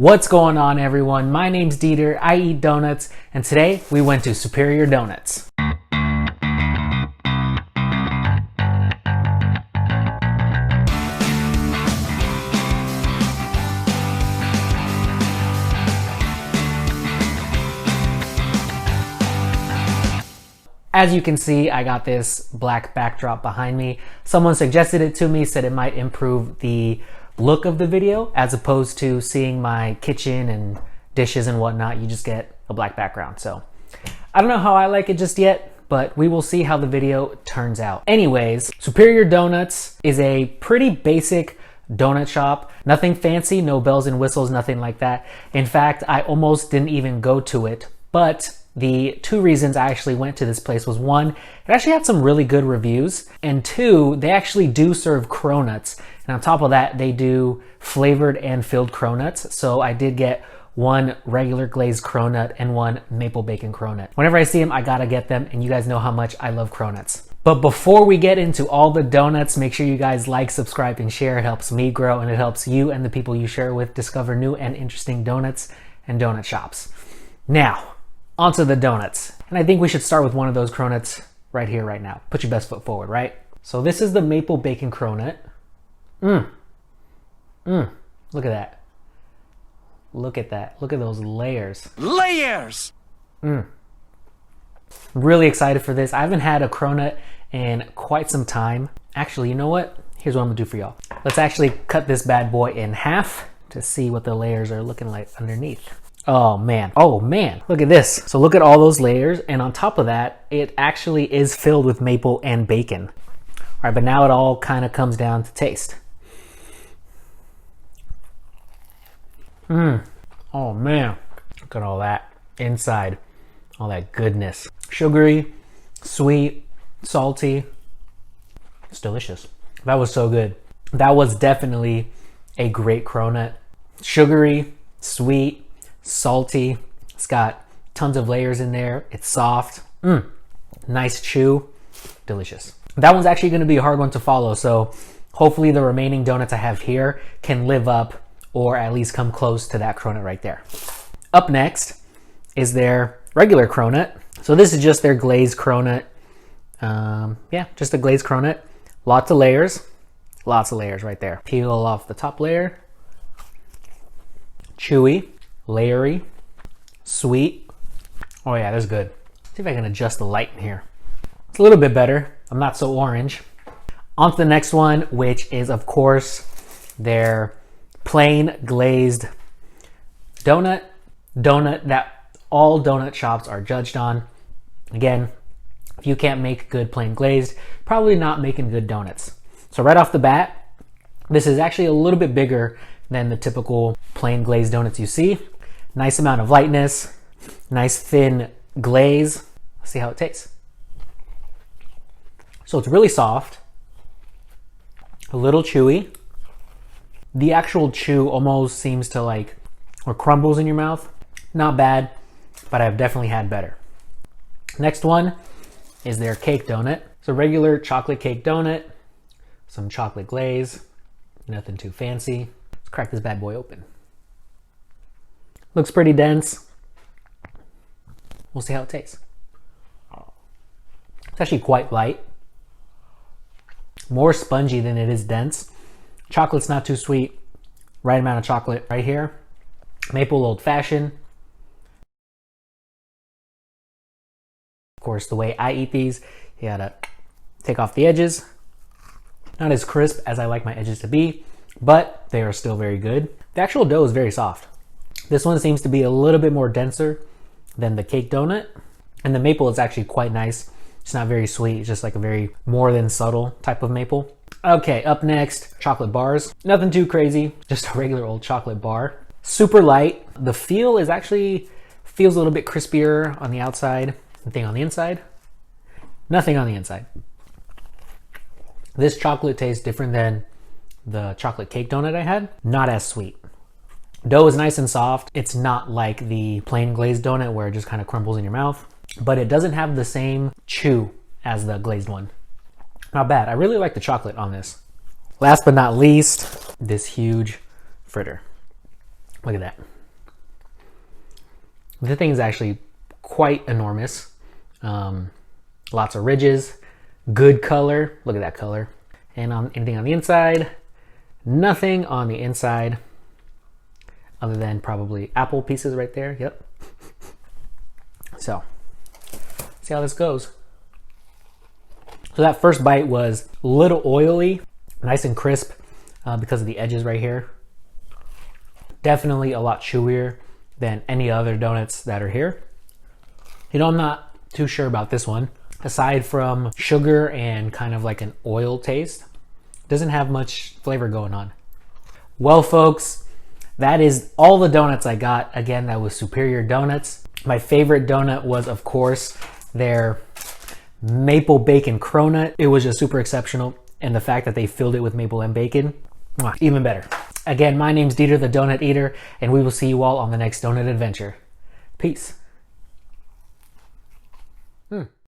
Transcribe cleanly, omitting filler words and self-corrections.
What's going on, everyone? My name's Dieter, I eat donuts, and today we went to Superior Donuts. As you can see, I got this black backdrop behind me. Someone suggested it to me, said it might improve the look of the video as opposed to seeing my kitchen and dishes and whatnot. You just get a black background. So I don't know how I like it just yet, but we will see how the video turns out. Anyways, Superior Donuts is a pretty basic donut shop. Nothing fancy, no bells and whistles, nothing like that. In fact, I almost didn't even go to it, but the two reasons I actually went to this place was, one, it actually had some really good reviews, and two, they actually do serve cronuts. And on top of that, they do flavored and filled cronuts. So I did get one regular glazed cronut and one maple bacon cronut. Whenever I see them, I gotta get them, and you guys know how much I love cronuts. But before we get into all the donuts, make sure you guys like, subscribe, and share. It helps me grow, and it helps you and the people you share with discover new and interesting donuts and donut shops. Now, onto the donuts. And I think we should start with one of those cronuts right here, right now. Put your best foot forward, right? So this is the maple bacon cronut. Look at that. Look at that. Look at those layers. Layers! I'm really excited for this. I haven't had a cronut in quite some time. Actually, you know what? Here's what I'm gonna do for y'all. Let's actually cut this bad boy in half to see what the layers are looking like underneath. Oh man, look at this. So look at all those layers, and on top of that, it actually is filled with maple and bacon. All right, but now it all kind of comes down to taste. Oh man, look at all that inside, all that goodness. Sugary, sweet, salty. It's delicious. That was so good. That was definitely a great cronut. Sugary, sweet, salty. It's got tons of layers in there. It's soft. Nice chew. Delicious. That one's actually going to be a hard one to follow, so hopefully the remaining donuts I have here can live up or at least come close to that cronut right there. Up next is their regular cronut. So this is just their glazed cronut. Yeah, just a glazed cronut. Lots of layers right there. Peel off the top layer. Chewy. Layery, sweet. Oh yeah, that's good. See if I can adjust the light in here. It's a little bit better. I'm not so orange. On to the next one, which is of course their plain glazed donut that all donut shops are judged on. Again, if you can't make good plain glazed, probably not making good donuts. So right off the bat, this is actually a little bit bigger than the typical plain glazed donuts you see. Nice amount of lightness, nice thin glaze. Let's see how it tastes. So it's really soft, a little chewy. The actual chew almost seems to or crumbles in your mouth. Not bad, but I've definitely had better. Next one is their cake donut. It's a regular chocolate cake donut, some chocolate glaze, nothing too fancy. Let's crack this bad boy open. Looks pretty dense. We'll see how it tastes. It's actually quite light. More spongy than it is dense. Chocolate's not too sweet. Right amount of chocolate right here. Maple old fashioned. Of course, the way I eat these, you gotta take off the edges. Not as crisp as I like my edges to be, but they are still very good. The actual dough is very soft. This one seems to be a little bit more denser than the cake donut. And the maple is actually quite nice. It's not very sweet. It's just like a very more than subtle type of maple. Okay, up next, chocolate bars. Nothing too crazy, just a regular old chocolate bar. Super light. The feel is actually, feels a little bit crispier on the outside. Anything on the inside? Nothing on the inside. This chocolate tastes different than the chocolate cake donut I had. Not as sweet. Dough is nice and soft. It's not like the plain glazed donut where it just kind of crumbles in your mouth, but it doesn't have the same chew as the glazed one. Not bad. I really like the chocolate on this. Last but not least, this huge fritter. Look at that. The thing is actually quite enormous. Lots of ridges, good color. Look at that color. And on anything on the inside, nothing on the inside other than probably apple pieces right there. Yep. So, see how this goes. So that first bite was a little oily, nice and crisp because of the edges right here. Definitely a lot chewier than any other donuts that are here. You know, I'm not too sure about this one. Aside from sugar and kind of like an oil taste, doesn't have much flavor going on. Well, folks, that is all the donuts I got. Again, that was Superior Donuts. My favorite donut was, of course, their maple bacon cronut. It was just super exceptional. And the fact that they filled it with maple and bacon, even better. Again, my name's Dieter the Donut Eater, and we will see you all on the next donut adventure. Peace.